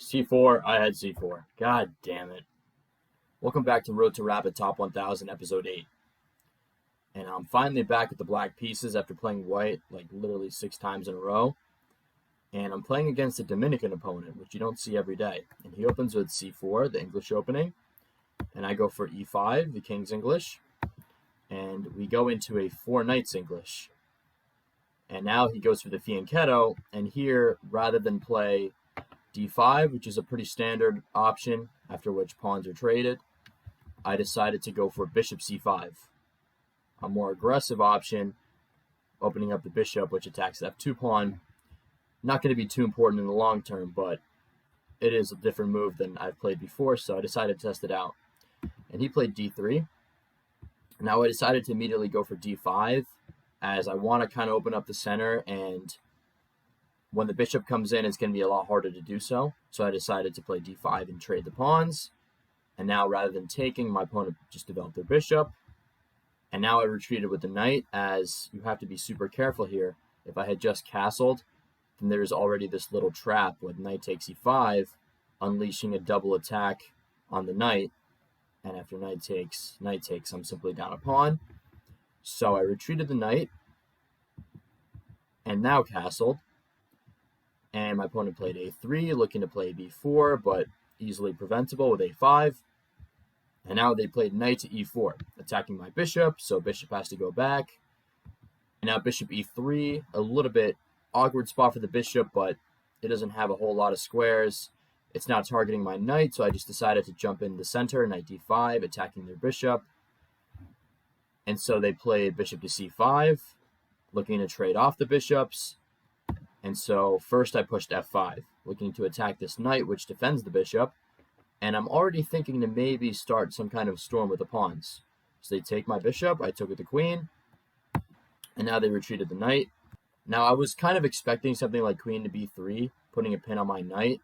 C4, I had C4. God damn it. Welcome back to Road to Rapid Top 1000, Episode 8. And I'm finally back with the black pieces after playing white like literally 6 times in a row. And I'm playing against a Dominican opponent, which you don't see every day. And he opens with C4, the English opening. And I go for E5, the King's English. And we go into a 4 Knights English. And now he goes for the fianchetto. And here, rather than play D5, which is a pretty standard option after which pawns are traded, I decided to go for bishop C5, a more aggressive option, opening up the bishop, which attacks the F2 pawn. Not going to be too important in the long term, but it is a different move than I've played before, so I decided to test it out. And he played D3. Now I decided to immediately go for D5, as I want to kind of open up the center, and when the bishop comes in, it's going to be a lot harder to do so. So I decided to play D5 and trade the pawns. And now, rather than taking, my opponent just developed their bishop. And now I retreated with the knight, as you have to be super careful here. If I had just castled, then there's already this little trap with knight takes E5, unleashing a double attack on the knight. And after knight takes, I'm simply down a pawn. So I retreated the knight, and now castled. And my opponent played A3, looking to play B4, but easily preventable with A5. And now they played knight to E4, attacking my bishop, so bishop has to go back. And now bishop E3, a little bit awkward spot for the bishop, but it doesn't have a whole lot of squares. It's not targeting my knight, so I just decided to jump in the center, knight D5, attacking their bishop. And so they played bishop to C5, looking to trade off the bishops. And so first I pushed F5, looking to attack this knight, which defends the bishop. And I'm already thinking to maybe start some kind of storm with the pawns. So they take my bishop, I took with the queen, and now they retreated the knight. Now I was kind of expecting something like queen to B3, putting a pin on my knight.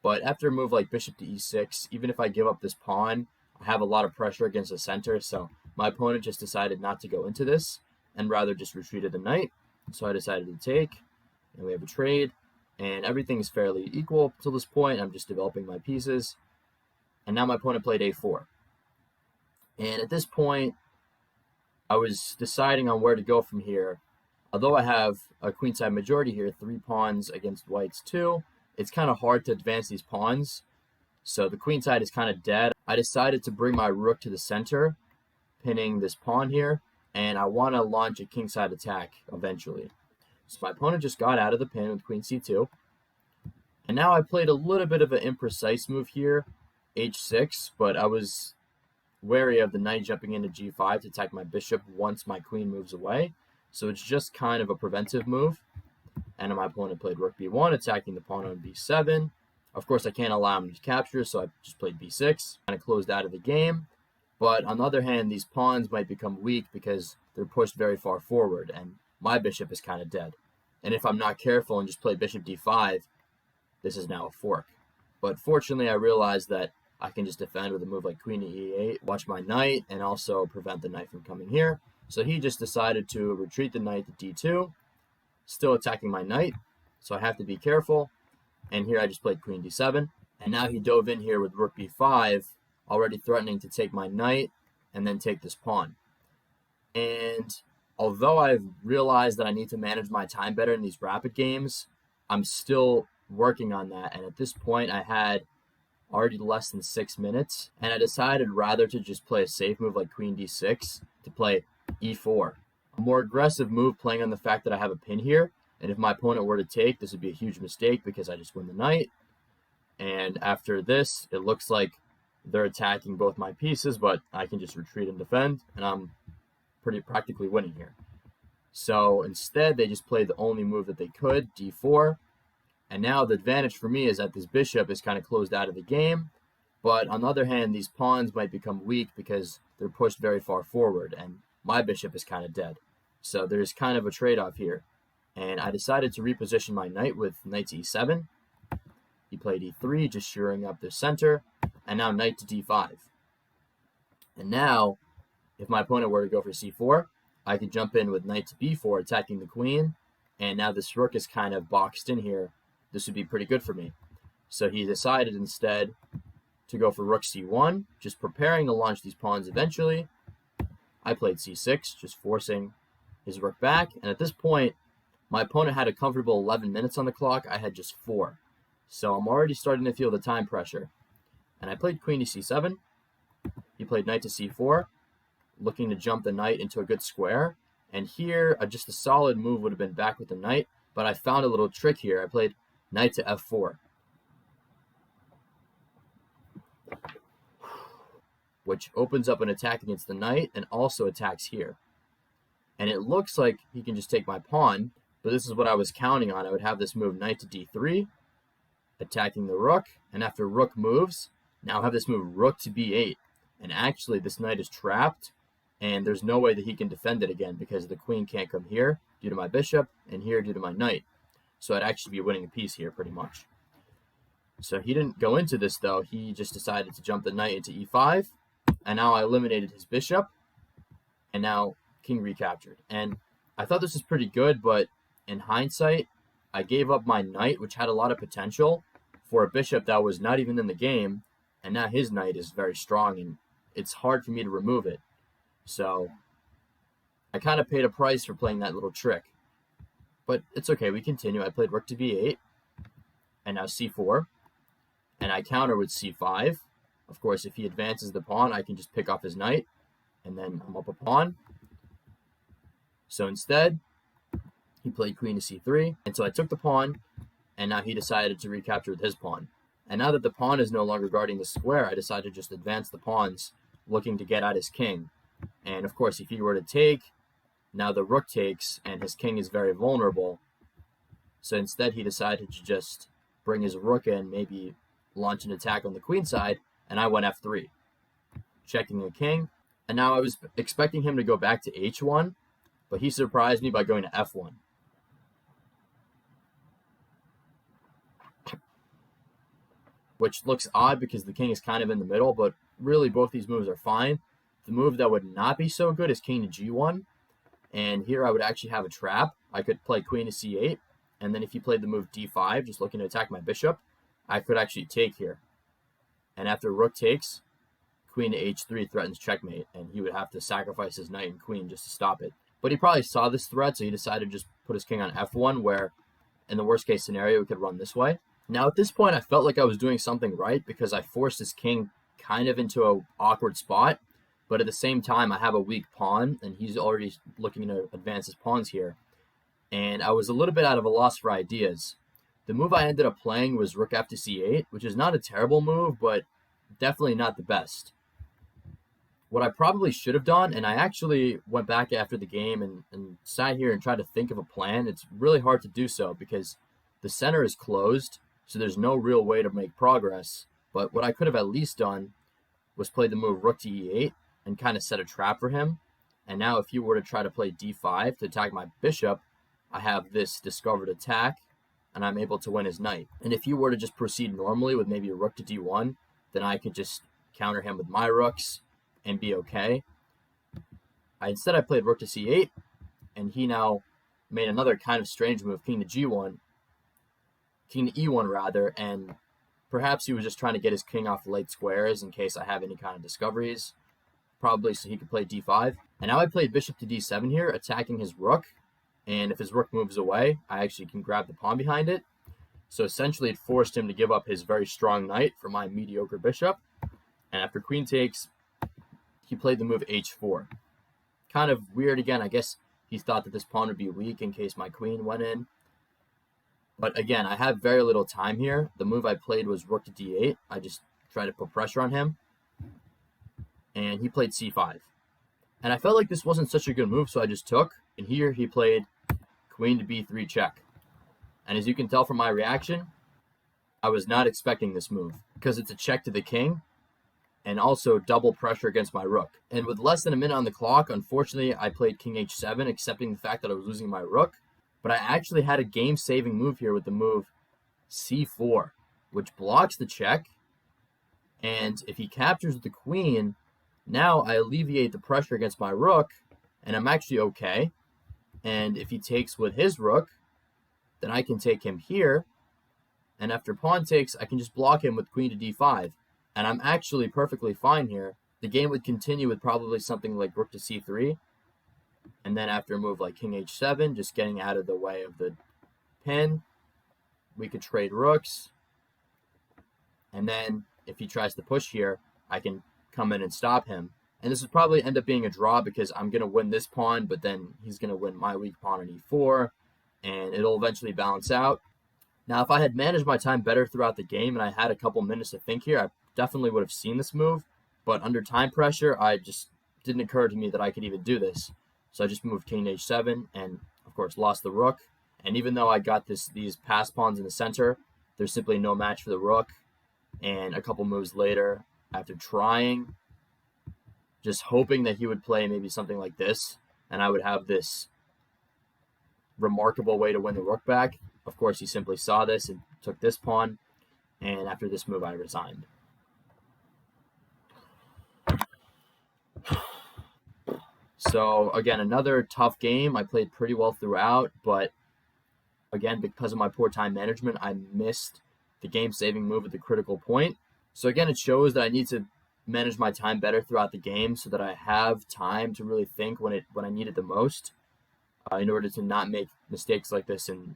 But after a move like bishop to E6, even if I give up this pawn, I have a lot of pressure against the center. So my opponent just decided not to go into this, and rather just retreated the knight. So I decided to take. And we have a trade, and everything's fairly equal till this point. I'm just developing my pieces. And now my opponent played A4. And at this point, I was deciding on where to go from here. Although I have a queenside majority here, 3 pawns against white's 2, it's kind of hard to advance these pawns. So the queenside is kind of dead. I decided to bring my rook to the center, pinning this pawn here, and I want to launch a kingside attack eventually. So my opponent just got out of the pin with queen c2. And now I played a little bit of an imprecise move here, h6, but I was wary of the knight jumping into g5 to attack my bishop once my queen moves away. So it's just kind of a preventive move. And my opponent played rook b1, attacking the pawn on b7. Of course, I can't allow him to capture, so I just played b6, kind of closed out of the game. But on the other hand, these pawns might become weak because they're pushed very far forward, and my bishop is kind of dead. And if I'm not careful and just play bishop d5, this is now a fork. But fortunately, I realized that I can just defend with a move like queen to e8, watch my knight, and also prevent the knight from coming here. So he just decided to retreat the knight to d2, still attacking my knight, so I have to be careful. And here I just played queen d7. And now he dove in here with rook b5, already threatening to take my knight and then take this pawn. And although I've realized that I need to manage my time better in these rapid games, I'm still working on that. And at this point, I had already less than 6 minutes. And I decided rather to just play a safe move like queen d6 to play e4. A more aggressive move playing on the fact that I have a pin here. And if my opponent were to take, this would be a huge mistake because I just win the knight. And after this, it looks like they're attacking both my pieces, but I can just retreat and defend. And I'm pretty practically winning here. So instead, they just played the only move that they could, d4. And now the advantage for me is that this bishop is kind of closed out of the game. But on the other hand, these pawns might become weak because they're pushed very far forward, and my bishop is kind of dead. So there's kind of a trade-off here. And I decided to reposition my knight with knight to e7. He played e3, just shoring up the center. And now knight to d5. And now, if my opponent were to go for c4, I could jump in with knight to b4, attacking the queen. And now this rook is kind of boxed in here. This would be pretty good for me. So he decided instead to go for rook c1, just preparing to launch these pawns eventually. I played c6, just forcing his rook back. And at this point, my opponent had a comfortable 11 minutes on the clock. I had just 4. So I'm already starting to feel the time pressure. And I played queen to c7. He played knight to c4, looking to jump the knight into a good square. And here, just a solid move would have been back with the knight. But I found a little trick here. I played knight to f4, which opens up an attack against the knight and also attacks here. And it looks like he can just take my pawn, but this is what I was counting on. I would have this move knight to d3, attacking the rook, and after rook moves, now have this move rook to b8. And actually, this knight is trapped, and there's no way that he can defend it again because the queen can't come here due to my bishop, and here due to my knight. So I'd actually be winning a piece here pretty much. So he didn't go into this, though. He just decided to jump the knight into e5, and now I eliminated his bishop, and now king recaptured. And I thought this was pretty good, but in hindsight, I gave up my knight, which had a lot of potential, for a bishop that was not even in the game, and now his knight is very strong, and it's hard for me to remove it. So I kind of paid a price for playing that little trick. But it's okay, we continue. I played rook to b8, and now c4, and I counter with c5. Of course, if he advances the pawn, I can just pick off his knight, and then I'm up a pawn. So instead, he played queen to c3, and so I took the pawn, and now he decided to recapture with his pawn. And now that the pawn is no longer guarding the square, I decided to just advance the pawns, looking to get at his king. And of course, if he were to take, now the rook takes, and his king is very vulnerable. So instead, he decided to just bring his rook in, maybe launch an attack on the queen side, and I went f3, checking the king. And now I was expecting him to go back to h1, but he surprised me by going to f1. Which looks odd because the king is kind of in the middle, but really both these moves are fine. The move that would not be so good is king to g1, and here I would actually have a trap. I could play queen to c8, and then if he played the move d5, just looking to attack my bishop, I could actually take here. And after rook takes, queen to h3 threatens checkmate, and he would have to sacrifice his knight and queen just to stop it. But he probably saw this threat, so he decided to just put his king on f1, where in the worst case scenario, it could run this way. Now, at this point, I felt like I was doing something right because I forced his king kind of into an awkward spot. But at the same time, I have a weak pawn, and he's already looking to advance his pawns here. And I was a little bit out of a loss for ideas. The move I ended up playing was rook f to c8, which is not a terrible move, but definitely not the best. What I probably should have done, and I actually went back after the game and sat here and tried to think of a plan. It's really hard to do so because the center is closed, so there's no real way to make progress. But what I could have at least done was play the move rook to e8 and kind of set a trap for him. And now if you were to try to play d5 to attack my bishop, I have this discovered attack, and I'm able to win his knight. And if you were to just proceed normally with maybe a rook to d1, then I could just counter him with my rooks and be okay. Instead, I played rook to c8, and he now made another kind of strange move, king to g1, king to e1 rather, and perhaps he was just trying to get his king off late squares in case I have any kind of discoveries, probably so he could play d5. And now I played bishop to d7 here, attacking his rook, and if his rook moves away, I actually can grab the pawn behind it. So essentially it forced him to give up his very strong knight for my mediocre bishop. And after queen takes, he played the move h4. Kind of weird again. I guess he thought that this pawn would be weak in case my queen went in. But again, I have very little time here. The move I played was rook to d8. I just tried to put pressure on him. And he played c5. And I felt like this wasn't such a good move, so I just took. And here he played queen to b3 check. And as you can tell from my reaction, I was not expecting this move because it's a check to the king and also double pressure against my rook. And with less than a minute on the clock, unfortunately, I played king h7, accepting the fact that I was losing my rook. But I actually had a game-saving move here with the move c4, which blocks the check. And if he captures the queen, now I alleviate the pressure against my rook, and I'm actually okay. And if he takes with his rook, then I can take him here, and after pawn takes, I can just block him with queen to d5, and I'm actually perfectly fine here. The game would continue with probably something like rook to c3, and then after a move like king h7, just getting out of the way of the pin, we could trade rooks, and then if he tries to push here, I can come in and stop him. And this would probably end up being a draw because I'm going to win this pawn, but then he's going to win my weak pawn on e4, and it'll eventually balance out. Now, if I had managed my time better throughout the game and I had a couple minutes to think here, I definitely would have seen this move. But under time pressure, I just didn't occur to me that I could even do this. So I just moved king to h7 and, of course, lost the rook. And even though I got these pass pawns in the center, there's simply no match for the rook. And a couple moves later, after trying, just hoping that he would play maybe something like this, and I would have this remarkable way to win the rook back. Of course, he simply saw this and took this pawn, and after this move, I resigned. So, again, another tough game. I played pretty well throughout, but again, because of my poor time management, I missed the game-saving move at the critical point. So, again, it shows that I need to manage my time better throughout the game so that I have time to really think when I need it the most, in order to not make mistakes like this and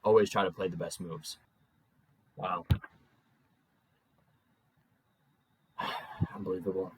always try to play the best moves. Wow. Unbelievable.